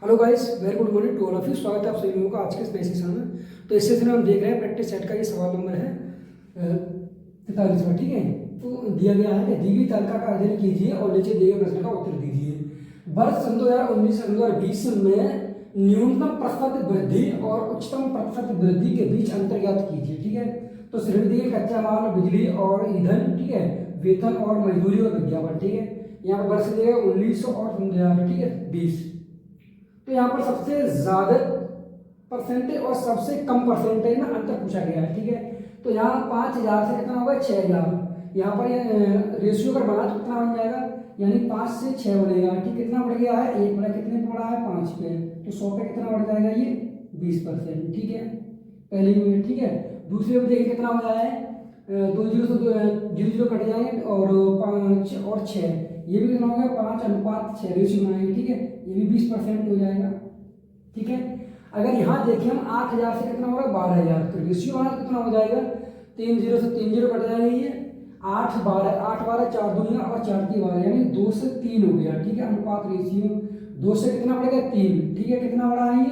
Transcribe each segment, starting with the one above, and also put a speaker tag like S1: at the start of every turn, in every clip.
S1: Hello guys, very good morning to all of you. स्वागत है आप सभी लोगों का आज के इस नए सेशन में। तो इस सेशन में हम देख रहे हैं प्रैक्टिस सेट का ये सवाल नंबर है 43वां। ठीक है, तो दिया गया है कि दी गई तालिका का अध्ययन कीजिए और नीचे दिए गए प्रश्न का उत्तर दीजिए। वर्ष सन 2019 से 2020 में न्यूनतम प्रतिशत वृद्धि और उच्चतम प्रतिशत वृद्धि के बीच अंतर ज्ञात कीजिए। ठीक है, तो श्रेणी दी गई कच्चा माल, बिजली और ईंधन, ठीक है, वेतन और मजदूरी और विज्ञापन। ठीक है, यहाँ पर वर्ष दिए 1900 और ठीक है 20। तो यहाँ पर सबसे ज्यादा परसेंटेज और सबसे कम परसेंटेज में अंतर पूछा गया है। ठीक है, तो यहाँ 5000 से कितना होगा 6000। यहाँ पर ये रेशियो अगर बना तो कितना बन जाएगा, यानी 5 से 6 बनेगा। ठीक, कितना बढ़ गया है, 1 बड़ा कितने पे बढ़ा है 5 पे, तो 100 पे कितना बढ़ जाएगा ये 20%। ठीक है, पहले यूनिट। ठीक है, दूसरे में देखिए कितना हो जाए 2 जीरो से 0 कट जाएंगे और 5 और 6, ये भी कितना होगा 5:6 रेशियो बनाएंगे। ठीक है, ये भी 20% हो जाएगा। ठीक है, अगर यहाँ देखिए हम 8000 से कितना होगा 12000, तो रेशियो बना कितना हो जाएगा 3 जीरो से 3 जीरो कट जाएंगे, ये 8 12 8 12 4 दूना और 4 की 12, यानी 2 से 3 हो गया। ठीक है, अनुपात रेशियो 2 से कितना बढ़ेगा 3। ठीक है, कितना बढ़ा है ये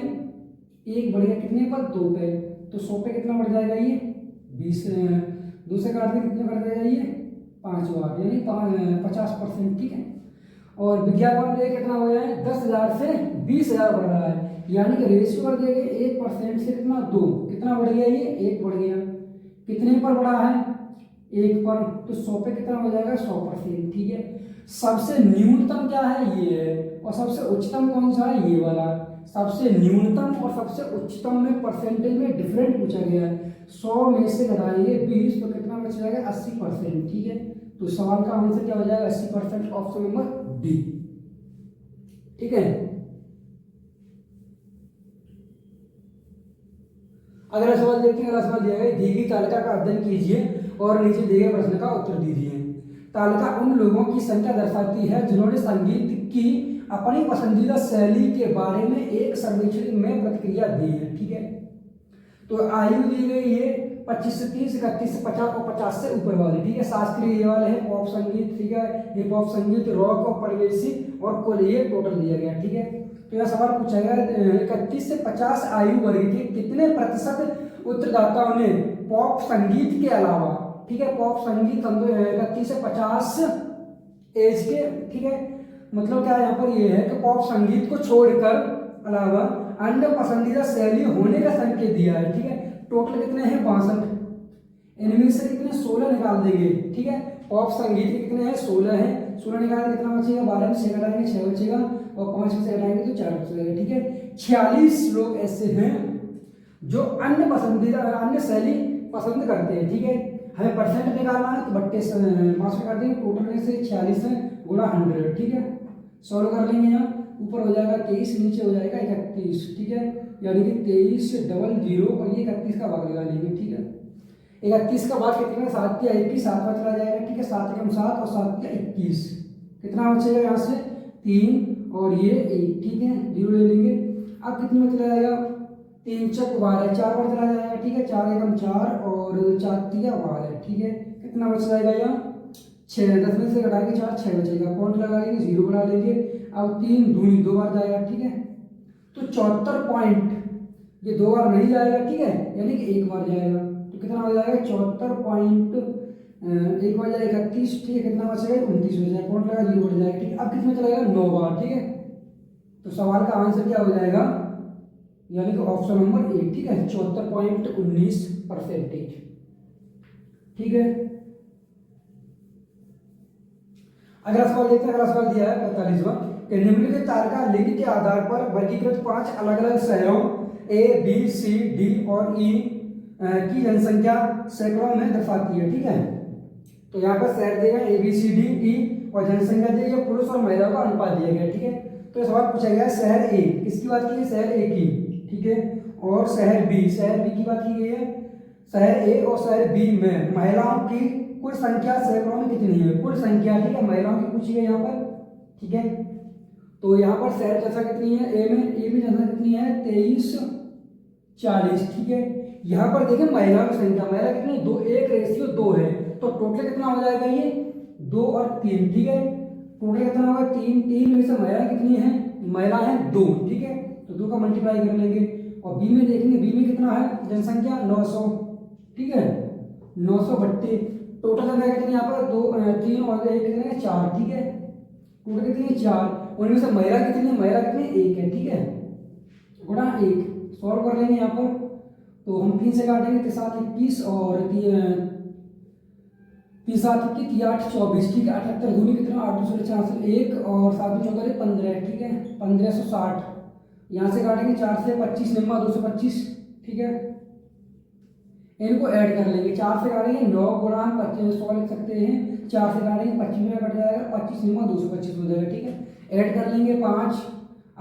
S1: 1 बढ़ेगा कितने पर 2 पे, तो 100 पे कितना बढ़ जाएगा ये 20। 2 से काट दें कितना बढ़ जाएगा ये 5 बार, यानी 50%। ठीक है, और विज्ञापन रेट कितना हो गया है 10,000 से 20,000 बढ़ रहा है, यानी कि रेशियो बढ़ गया 1% से कितना 2, कितना बढ़ गया ये 1 बढ़ गया। कितने पर बढ़ा है 1 पर, तो 100 पे कितना हो जाएगा 100%। ठीक है, सबसे न्यूनतम क्या है ये है, और सबसे उच्चतम कौन सा है ये वाला। सबसे न्यूनतम और सबसे उच्चतम में परसेंटेज में डिफरेंट पूछा गया है। 100 में से घटाएंगे 20 तो कितना बच जाएगा 80%। ठीक है, तो सवाल का आंसर क्या हो जाएगा 80%, ऑप्शन नंबर डी। ठीक है, अगला सवाल देखते हैं। अगला सवाल दिया गया दी गई तालिका का अध्ययन कीजिए और नीचे दिए गए प्रश्न का उत्तर दीजिए। तालिका उन लोगों की संख्या दर्शाती है जिन्होंने संगीत की अपनी पसंदीदा शैली के बारे में एक सर्वेक्षण में प्रतिक्रिया दी है। ठीक है, तो आयु दी गई है 25 से 30, 31 से 50 और 50 से ऊपर वाले। ठीक है, शास्त्रीय ये वाले है, पॉप संगीत, ठीक है, हिप हॉप संगीत, रॉक और परिवेशी और कुल ये टोटल दिया गया। ठीक है, तो यह सवाल पूछा गया 31 से 50 आयु वर्ग के कितने प्रतिशत उत्तरदाताओं ने पॉप संगीत के अलावा, ठीक है, पॉप संगीत 31 से 50 एज के, ठीक है, मतलब क्या यहाँ पर ये है कि पॉप संगीत को छोड़कर अलावा अन्य पसंदीदा शैली होने का संकेत दिया है। ठीक है, टोटल कितने हैं 62, इनमें से कितने 16 निकाल देंगे। ठीक है, पॉप संगीत के कितने हैं 16 हैं, 16 निकाल के कितना बचेगा 12 में 6 घटाएंगे 6 बचेगा और 5 में से घटाएंगे तो 4 बचेगा। ठीक है, 46 लोग ऐसे हैं जो अन्य पसंदीदा अन्य शैली पसंद करते हैं। ठीक है, हमें परसेंट निकालना है तो 32 5 में कर देंगे, टोटल में से 46 है गुणा 100। ठीक है, 100 कर लेंगे, यहाँ ऊपर हो जाएगा 23, नीचे हो जाएगा 31। ठीक है, यानी कि 23 डबल 0 और ये 31 का भाग लगा लेंगे। ठीक है, 31 का भाग कितने 7 या 21, 7 में चला जाएगा। ठीक है, 7 कम 7 और 7 या 21, कितना बचेगा यहाँ से 3 और ये 1। ठीक है, 0 ले लेंगे। अब कितने में चला जाएगा 3 चक 12, 4 बार चला जाएगा। ठीक है, 4 एकम 4 और 4 तिया 12। ठीक है, कितना बच जाएगा यहाँ 6, 10 में से घटाएंगे 4 6 बचेगा, पॉइंट लगा लेंगे 0 बढ़ा लेंगे। अब 3 दूनी 2 बार जाएगा। ठीक है, तो 74 पॉइंट, ये 2 बार नहीं जाएगा। ठीक है, यानी कि 1 बार जाएगा, तो कितना हो जाएगा 74 पॉइंट 1 बार जाएगा 31। ठीक है, कितना बचेगा 29 हो जाएगा, पॉइंट लगा 0 बढ़ जाएगा। ठीक है, अब कितना चलेगा 9 बार। ठीक है, तो सवाल का आंसर क्या हो जाएगा, यानी कि ऑप्शन नंबर ए। ठीक है, 74.19%। ठीक है, अगला सवाल देखते हैं। अगला सवाल दिया है 45वां कि निम्नलिखित तालिका लिंग के आधार पर वर्गीकृत 5 अलग अलग शहरों ए बी सी डी और ई की जनसंख्या सैकड़ों में दर्शाती है। ठीक है, तो यहाँ पर शहर दिए गए A B C D E और जनसंख्या दी गई, पुरुष और महिलाओं का अनुपात दिया गया। ठीक है, तो सवाल पूछा गया शहर ए, किसकी बात की है शहर ए की। ठीक है, और शहर बी की बात की गई है। शहर ए और शहर बी में महिलाओं की कुल संख्या सैकड़ों में कितनी है, कुल संख्या। ठीक है, महिलाओं की पूछी है यहाँ पर। ठीक है, तो यहाँ पर शहर जनसंख्या कितनी है ए में जनसंख्या कितनी है 2340। ठीक है, यहाँ पर देखें महिलाओं की संख्या, महिला कितनी 2, 1:2 है, तो टोटल कितना हो जाएगा ये 2 और 3। ठीक है, टोटल कितना होगा 3 में से महिला कितनी है महिला है 2, ठीक है, तो 2 का मल्टीप्लाई कर लेंगे। और बी में देखेंगे, बी में कितना है जनसंख्या 900, ठीक है, 900 बट्टे टोटल जनसंख्या कितनी यहाँ पर 2 3 और 1 कितने 4, ठीक है, टोटल कितनी 4, उनमें से महिला कितनी है, महिला कितनी 1 है, ठीक है, गुणा 1 सॉल्व कर लेंगे यहाँ पर। तो हम 3 से काटेंगे, 3 7 21 और 3 7 21 8 24, ठीक है, 78 दूनी कितना 8 2 66 1 और 7 14 15, ठीक है, 1560। यहाँ से काटेंगे 4 से 25 निम्मा 225, ठीक है, इनको ऐड कर लेंगे। 4 से काटेंगे 9 गुणा 25 100 लिख सकते हैं, 4 से काटेंगे 25 में कट जाएगा, 25 निम्मा 225 हो जाएगा, ठीक है, ऐड कर लेंगे 5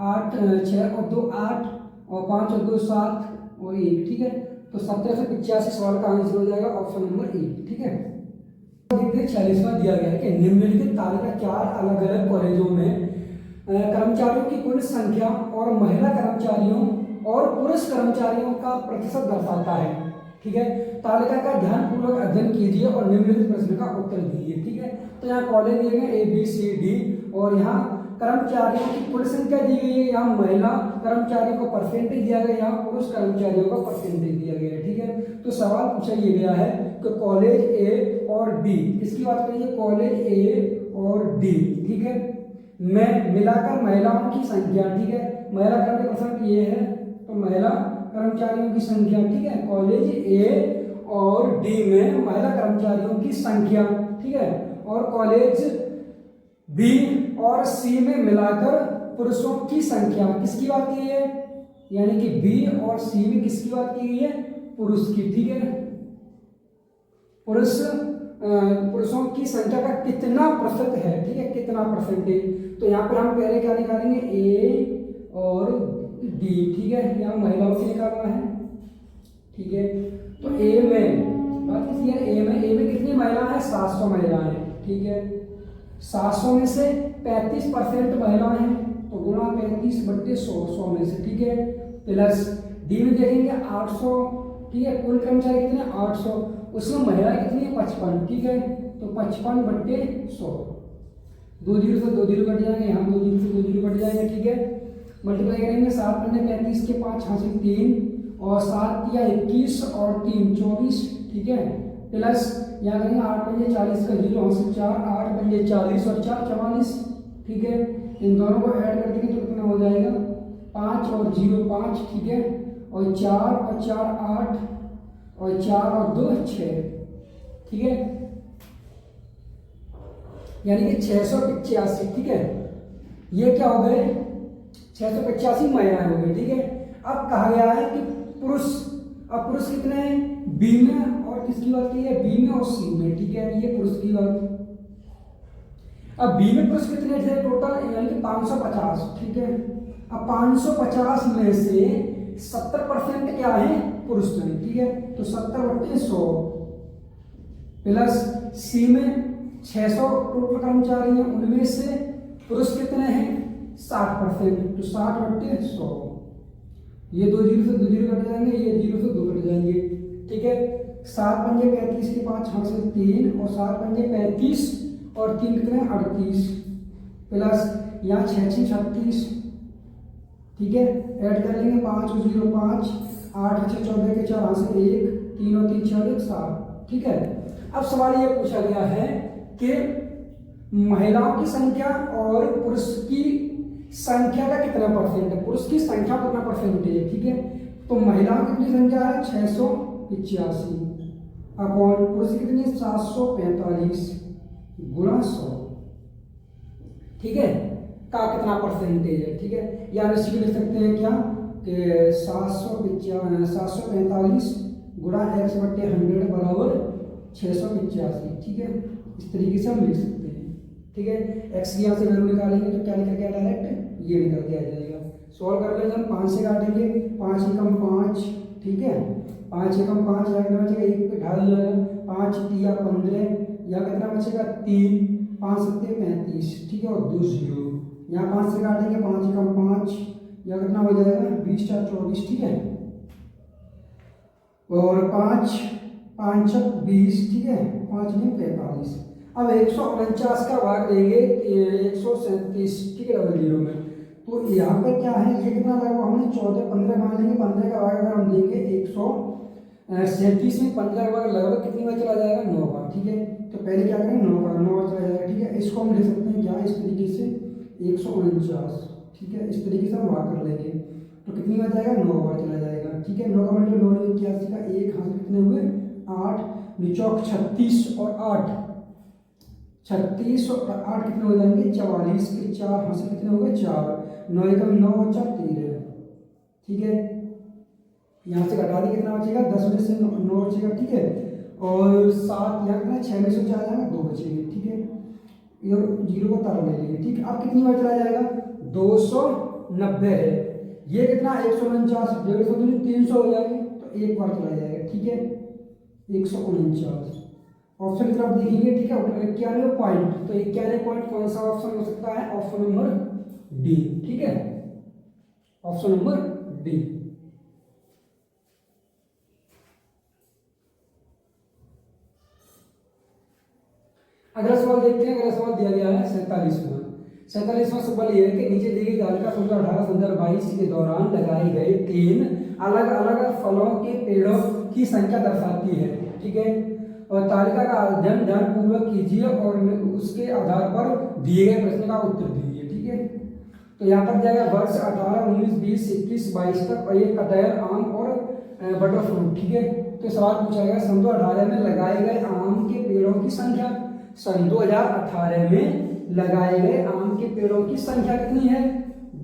S1: 8 6 और 2 8 और 5 और 2 7 और 1, ठीक है, तो 1785 सवाल का आंसर हो जाएगा ऑप्शन नंबर ए, ठीक है। देखते 46वां दिया गया है कि निम्नलिखित तालिका 4 अलग अलग कॉलेजों में कर्मचारियों की कुल संख्या और महिला कर्मचारियों और पुरुष कर्मचारियों का प्रतिशत दर्शाता है, ठीक है। तालिका का ध्यानपूर्वक अध्ययन कीजिए और निम्नलिखित प्रश्न का उत्तर दीजिए, ठीक है। तो यहाँ कॉलेज दिए गए ABCD और यहाँ कर्मचारियों की कुल संख्या दी गई है, यहाँ महिला कर्मचारियों को परसेंटेज दिया गया, यहाँ पुरुष कर्मचारियों का परसेंटेज दिया गया है, ठीक है। तो सवाल पूछा ये गया है कि कॉलेज A और D, इसकी बात करिए कॉलेज A और D, ठीक है, में मिलाकर महिलाओं की संख्या, ठीक है, महिला कर्मचारी ये है तो महिला कर्मचारियों की संख्या, ठीक है, कॉलेज A और D में महिला कर्मचारियों की संख्या, ठीक है, और कॉलेज B और C में मिलाकर पुरुषों की संख्या, किसकी बात की है, यानी कि B और C में किसकी बात की गई है, पुरुष की, ठीक है, पुरुषों की संख्या का कितना प्रतिशत है, ठीक है, कितना परसेंटेज। तो यहाँ पर हम पहले क्या निकालेंगे A और D, ठीक है, यहाँ महिलाओं से निकालना है, ठीक है। तो A में बात किसी है, A में कितनी महिला है 700 महिलाएं, ठीक है, 700 में से 35% महिलाएं हैं तो गुणा 35/100 में से, ठीक है, प्लस D में देखेंगे 800, ठीक है, कुल कर्मचारी कितने 800, उसमें महिला कितनी है 55, ठीक है, तो 55/100, 2 जीरो से 2 जीरो कट जाएंगे, यहाँ 2 जीरो से 2 जीरो कट जाएंगे, ठीक है, मल्टीप्लाई करेंगे 7 पंजे 35 के 5 हासिल 3 और 7 या 21 और 3 24, ठीक है, प्लस यहाँ करेंगे 8 पंजे 40 का 0 हासिल 4 8 पंजे 40 और 4 44, ठीक है, इन दोनों को ऐड कर देंगे तो कितना हो जाएगा 5 और 0 5, ठीक है, और 4 और 4 8 और 4 और 2 6, ठीक है, यानी कि 685, ठीक है, ये क्या हो गए 685 महिलाएं हो गई, ठीक है। अब कहा गया है कि पुरुष, अब पुरुष कितने हैं बी में और किसकी बात की है, बी में और सी में, ठीक है, ये पुरुष की बात। अब बी में पुरुष कितने थे टोटल, यानी कि 550, ठीक है। अब 550 में से 70% क्या है पुरुष में, ठीक है, तो 70/100 प्लस सी में 600 टोटल कर्मचारी हैं, उनमें से पुरुष कितने हैं 60%, तो 60/100, ये 2 जीरो से 2 जीरो कट जाएंगे, ये 0 से 2 कट जाएंगे, ठीक है। 7 पंजे 35 के 5 हासिल 3 और 7 पंजे 35 और 3 कितने 38 प्लस यहाँ 6 6 36, ठीक है, ऐड कर लेंगे 5 और 0 5 8 6 14 के 4 हासिल 1 3 और 3 6 1 7, ठीक है। अब सवाल ये पूछा गया है कि महिलाओं की संख्या और पुरुष की संख्या का कितना परसेंट है, पुरुष की संख्या कितना परसेंटेज है, ठीक है। तो महिलाओं की कितनी संख्या है 685 अपॉन पुरुष की कितनी 745 गुणा 100, ठीक है, का कितना परसेंटेज है, ठीक है। या इसी को लिख सकते हैं क्या कि 745 गुणा x/100 बराबर 685, ठीक है, इस तरीके से हम लिख सकते हैं, ठीक है। x की यहाँ से वैल्यू निकालेंगे तो क्या लिखा गया डायरेक्ट ये निकल के आ जाएगा। सॉल्व कर लेंगे हम 5 से काटेंगे 5 एकम 5, ठीक है, 5 एकम 5 यहाँ कितना बचेगा 1 पे ढाल जाएगा 5 3 15, यहाँ कितना बचेगा 3 5 7 35, ठीक है, और 2 0, यहाँ 5 से काटेंगे 5 एकम 5, यहाँ कितना हो जाएगा 20 4 24, ठीक है, और 5 5 20, ठीक है, 5 में 45। अब 149 का भाग देंगे 137, ठीक है, डबल जीरो में, तो यहाँ पर क्या है, ये कितना लगा हमने 14 15 मान लेंगे, 15 का भाग अगर हम देंगे 137 में 15 का भाग लगभग कितनी बार चला जाएगा, 9 बार। ठीक है, तो पहले क्या करें, 9 बार चला जाएगा। ठीक है, इसको हम लिख सकते हैं क्या, इस तरीके से 149। ठीक है, इस तरीके से हम भाग कर लेंगे तो कितनी बार जाएगा, 9 बार चला जाएगा। ठीक है, 9 का मतलब 9 में 81 का 1 हाथ कितने हुए, 8, निचौक 36 और 8, 36 और 8 कितने हो जाएंगे, 44 के 4 हाथ से कितने हो गए, 4, 9 एकम 9 और 4 13। ठीक है, यहाँ से घटा दें कितना बचेगा, 10 में से 9 बचेगा। ठीक है, और 7 यहाँ कितना, 6 में से 4 जाएगा, 2 बचेंगे। ठीक है, और 0 को तार ले लेंगे। ठीक है, अब कितनी बार चला जाएगा, 290 है, ये कितना 149, 150 300 हो जाएंगे, तो एक बार चला जाएगा। ठीक है, 149 ऑप्शन की तरफ देखेंगे। ठीक है, 91 पॉइंट, तो 91 पॉइंट कौन सा ऑप्शन हो सकता है, ऑप्शन नंबर डी। ठीक है, ऑप्शन नंबर डी। अगला सवाल देखते हैं। अगला सवाल दिया गया है 47वां सवाल यह है कि नीचे दी गई तालिका 2018-2022 के दौरान लगाए गए 3 अलग अलग फलों के पेड़ों की संख्या दर्शाती है। ठीक है, और तालिका का अध्ययन ध्यानपूर्वक कीजिए और उसके आधार पर दिए गए प्रश्न का उत्तर दीजिए। ठीक है, तो यहाँ पर दिया गया वर्ष 18, 19, 20, 21, 22 तक, और ये कटहल, आम और बटर फ्रूट। ठीक है, तो सवाल पूछा गया सन 2018 में लगाए गए आम के पेड़ों की संख्या। सन 2018 में लगाए गए आम के पेड़ों की संख्या कितनी है,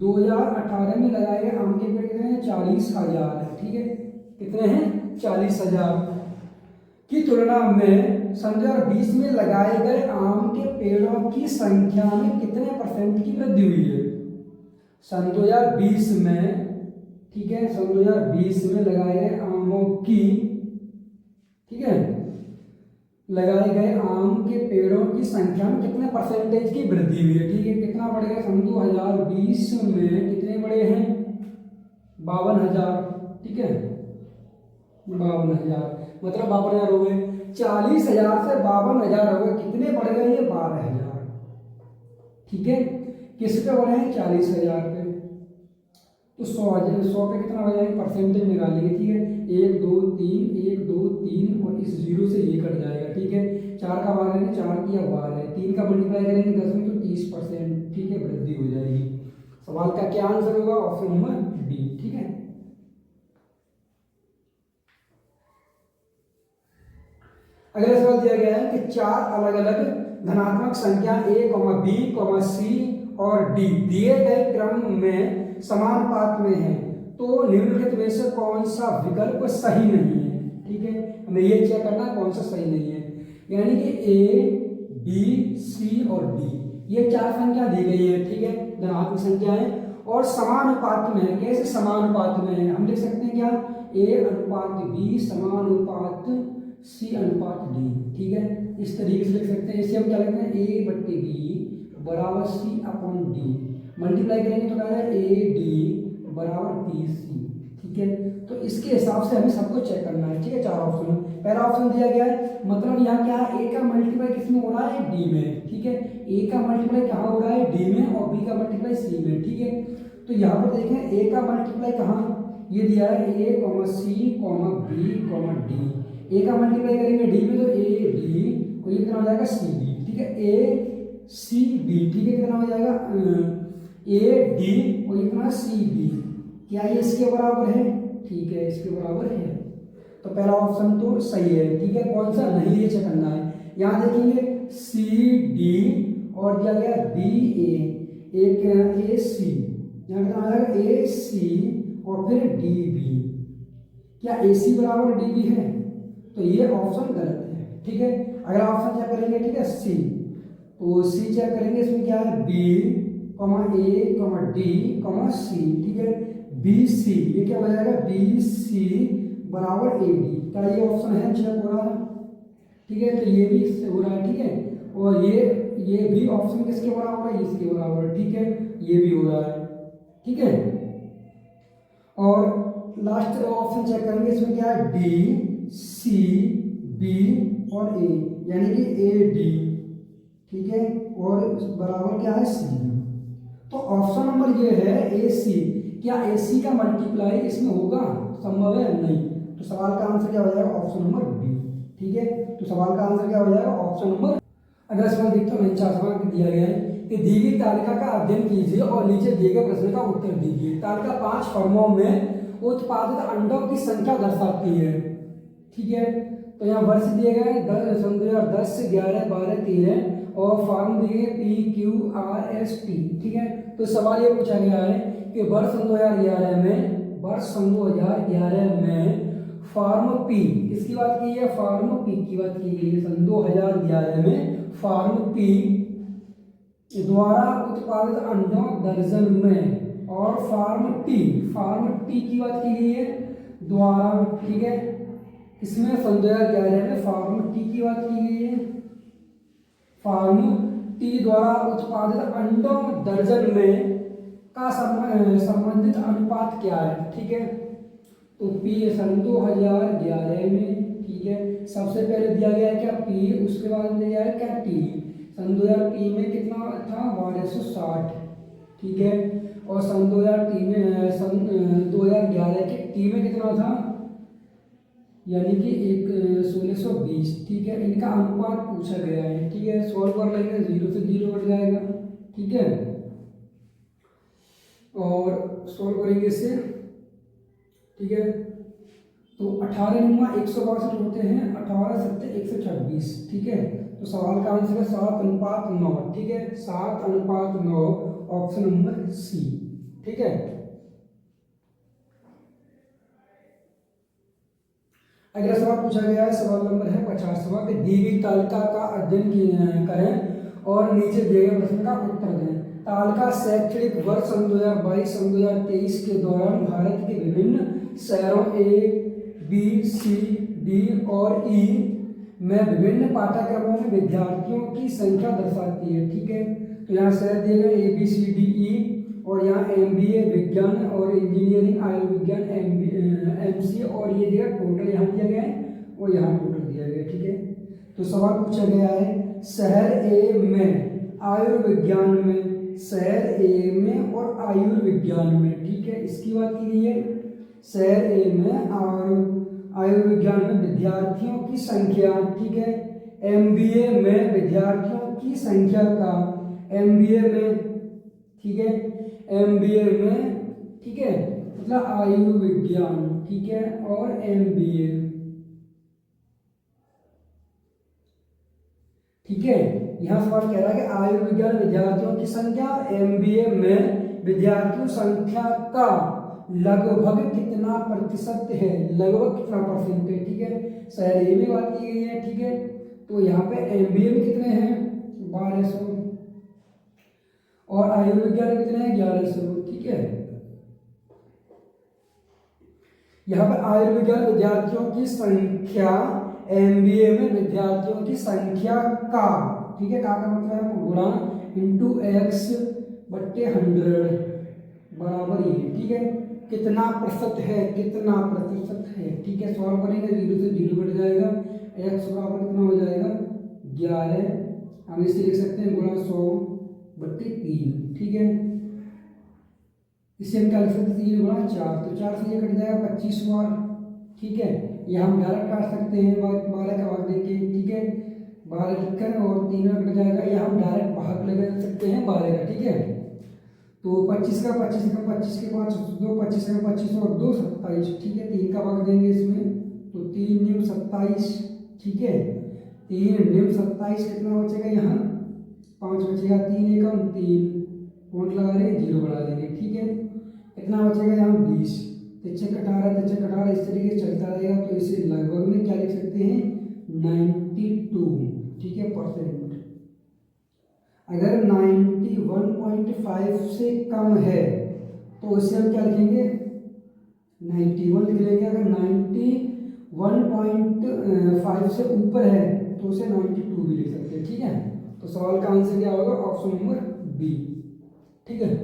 S1: 2018 में लगाए गए आम के पेड़ कितने हैं, 40,000 है। ठीक है, कितने हैं, 40,000 की तुलना में सन 2020 में लगाए गए आम के पेड़ों की संख्या में कितने % की वृद्धि हुई है। सन 2020 में, ठीक है, सन 2020 में लगाए गए आमों की, ठीक है, लगाए गए आम के पेड़ों की संख्या में कितने % की वृद्धि हुई है। ठीक है, कितना बढ़ गया, सन 2020 में कितने बढ़े हैं, 52,000। ठीक है, 52,000 मतलब 52,000 हो गए, 40,000 से 52,000 हो गए, कितने बढ़ गए, ये 12,000। ठीक है, किस पे बढ़े हैं, 40,000 पे। तो 100 पे कितना हो जाएगा, % निकालिए। ठीक है, 1 2 3, 1 2 3 और इस 0 से ये कट जाएगा। ठीक है, 4 का भाग करेंगे, 4 की 12 है, 3 का मल्टीप्लाई करेंगे 10 में, तो 30%। ठीक है, वृद्धि हो जाएगी। सवाल का क्या आंसर होगा, ऑप्शन नंबर डी। ठीक है, अगला सवाल दिया गया है कि 4 अलग अलग धनात्मक संख्या a, b, c और d दिए गए क्रम में समानुपात में है, तो निम्नलिखित में से कौन सा विकल्प सही नहीं है। ठीक है, हमें ये चेक करना है कौन सा सही नहीं है, यानी कि a, b, c और d ये 4 संख्या दी गई है। ठीक है, धनात्मक संख्याएं और समानुपात में है। कैसे समानुपात में है, हम लिख सकते हैं क्या, a अनुपात b समानुपात c अनुपात d। ठीक है, इस तरीके से लिख सकते हैं। इसे हम क्या लिखते हैं, a/b बराबर c/d, मल्टीप्लाई करेंगे तो क्या है, ad बराबर bc। ठीक है, तो इसके हिसाब से हमें सबको चेक करना है। ठीक है, 4 ऑप्शन। पहला ऑप्शन दिया गया है, मतलब यहाँ क्या है, a का मल्टीप्लाई किसमें हो रहा है, d में। ठीक है, a का मल्टीप्लाई कहाँ हो रहा है, d में, और b का मल्टीप्लाई c में। ठीक है, तो यहाँ पर देखें a का मल्टीप्लाई कहाँ, ये दिया है a, c, b, d। a का मल्टीप्लाई करेंगे d में, तो a d और ये कितना हो जाएगा c d। ठीक है, a c b। ठीक है, कितना हो जाएगा a d और ये कितना c b, क्या ये इसके बराबर है, ठीक है, इसके बराबर है। तो पहला ऑप्शन तो सही है। ठीक है, कौन सा नहीं, ये चेक करना है। यहाँ देखेंगे c d और दिया गया b a, एक a c, यहाँ कितना आ जाएगा a c और फिर d b, क्या a c बराबर d b है, तो ये ऑप्शन गलत है। ठीक है, अगला ऑप्शन चेक करेंगे। ठीक है, सी, तो सी चेक करेंगे, इसमें क्या है, बी, a, d, c। ठीक है, बी सी, ये क्या हो जाएगा, बी सी बराबर ए डी, क्या ये ऑप्शन है, चेक हो रहा है। ठीक है, तो ये भी हो रहा है। ठीक है, और ये भी ऑप्शन किसके बराबर है, इसके बराबर। ठीक है, ये भी हो रहा है। ठीक है, और लास्ट ऑप्शन चेक करेंगे, इसमें क्या है, डी सी बी और ए, यानी कि ए डी। ठीक है, और बराबर क्या है, सी। तो ऑप्शन नंबर ये है ए सी। क्या ए सी का मल्टीप्लाई इसमें होगा? संभव है? नहीं। तो सवाल का आंसर क्या हो जाएगा? Option number B. ठीक है, तो सवाल का आंसर क्या हो जाएगा? Option number. अगला सवाल देखते हैं। 49वां सवाल दिया गया है कि दी गई तालिका का अध्ययन कीजिए और नीचे दिए गए प्रश्न का उत्तर दीजिए। तालिका 5 फर्मों में उत्पादित अंडों की संख्या दर्शाती है। ठीक है, तो यहाँ वर्ष दिए गए सन 2010, 11, 12, 13 और फॉर्म दिए गए PQRST। ठीक है, तो सवाल ये पूछा गया है कि वर्ष सन 2011 में फॉर्म पी किसकी बात की है? फॉर्म पी की बात की गई है। सन 2011 में फॉर्म पी द्वारा उत्पादित अंडों दर्जन में, और फॉर्म टी की बात की गई है द्वारा। ठीक है, इसमें सन 2011 में फॉर्म टी की बात की गई है। फॉर्म टी द्वारा उत्पादित अंडों दर्जन में का संबंधित अनुपात क्या है? ठीक है, तो पी सन 2011 में। ठीक है, सबसे पहले दिया गया है क्या? पी, उसके बाद दिया गया है क्या? टी। सन 2000 पी में कितना था? 1260। ठीक है, और सन 2011 के टी में कितना था? यानी कि 1620। ठीक है, इनका अनुपात पूछा गया है। ठीक है, सॉल्व कर लेंगे, 0 से 0 कट जाएगा। ठीक है, और सॉल्व करेंगे इससे। ठीक है, तो 18 नुमा 162 होते हैं, 18 सत्ते 126। ठीक है, तो सवाल का आंसर है 7:9। ठीक है, 7:9, ऑप्शन नंबर सी। ठीक है, अगला सवाल पूछा गया है, सवाल नंबर है 50वां कि दी गई तालिका का अध्ययन करें और नीचे दिए गए प्रश्न का उत्तर दें। तालिका शैक्षणिक वर्ष सन 2022 सन 2023 के दौरान भारत के विभिन्न शहरों ए, बी, सी, डी और ई में विभिन्न पाठ्यक्रमों में विद्यार्थियों की संख्या दर्शाती है। ठीक है, तो यहाँ शहर दिए गए ए, बी, सी, डी, ई, और यहाँ MBA विज्ञान और इंजीनियरिंग, आयुर्विज्ञान MC, और ये दिया टोटल यहाँ दिया गया है और यहाँ टोटल दिया गया है। ठीक है, तो सवाल पूछा गया है शहर ए में आयुर्विज्ञान में, शहर ए में और आयुर्विज्ञान में। ठीक है, इसकी बात की गई है। शहर ए में आयुर्विज्ञान में विद्यार्थियों की संख्या। ठीक है, MBA में विद्यार्थियों की संख्या का, MBA में। ठीक है, MBA में। ठीक है, मतलब आयुर्विज्ञान। ठीक है, और MBA। ठीक है, यहां सवाल कह रहा है कि आयुर्विज्ञान विद्यार्थियों की संख्या, MBA में विद्यार्थियों संख्या का लगभग कितना प्रतिशत है? लगभग कितना परसेंट है? ठीक है, शहर ए में बात की गई है। ठीक है, तो यहाँ पे MBA में कितने हैं? 1200, और आयुर्विज्ञान में कितने हैं? 1100। ठीक है, यहाँ पर आयुर्विज्ञान विद्यार्थियों की संख्या, MBA में विद्यार्थियों की संख्या का। ठीक है, का मतलब है गुणा इंटू x/100 बराबर ये। ठीक है, कितना प्रतिशत है? कितना प्रतिशत है? ठीक है, सॉल्व करेंगे, 0 से 0 कट जाएगा। x बराबर कितना हो जाएगा? 11। हम इसे लिख सकते हैं गुणा 100/3। ठीक है, इसे हम क्या लिख सकते हैं? 3 गुणा 4, तो 4 से ये कट जाएगा 25 बार। ठीक है, ये हम डायरेक्ट काट सकते हैं 12 का भाग देके। ठीक है, 12 लिखकर और 3 कट जाएगा, ये हम डायरेक्ट भाग लगा सकते हैं 12 का। ठीक है, तो 25 का 25 का 25 के 5 2, 25 का 25 और 2 27। ठीक है, 3 का भाग देंगे इसमें, तो 3 न्यूम 27। ठीक है, 3 न्यूम 27 कितना बचेगा? यहाँ 5 बचेगा, 3 एकम 3, पॉइंट लगा देंगे, 0 बढ़ा देंगे। ठीक है, कितना बचेगा? यहाँ 20। तिरछे कटारा इस तरीके से चलता रहेगा, तो इसे लगभग में क्या लिख सकते हैं? 92। ठीक है, परसेंट। अगर 91.5 से कम है तो इसे हम क्या लिखेंगे? 91 लिख लेंगे। अगर 91.5 से ऊपर है तो उसे 92 भी लिख सकते हैं। ठीक है, तो सवाल का आंसर क्या होगा? Option number B. ठीक है।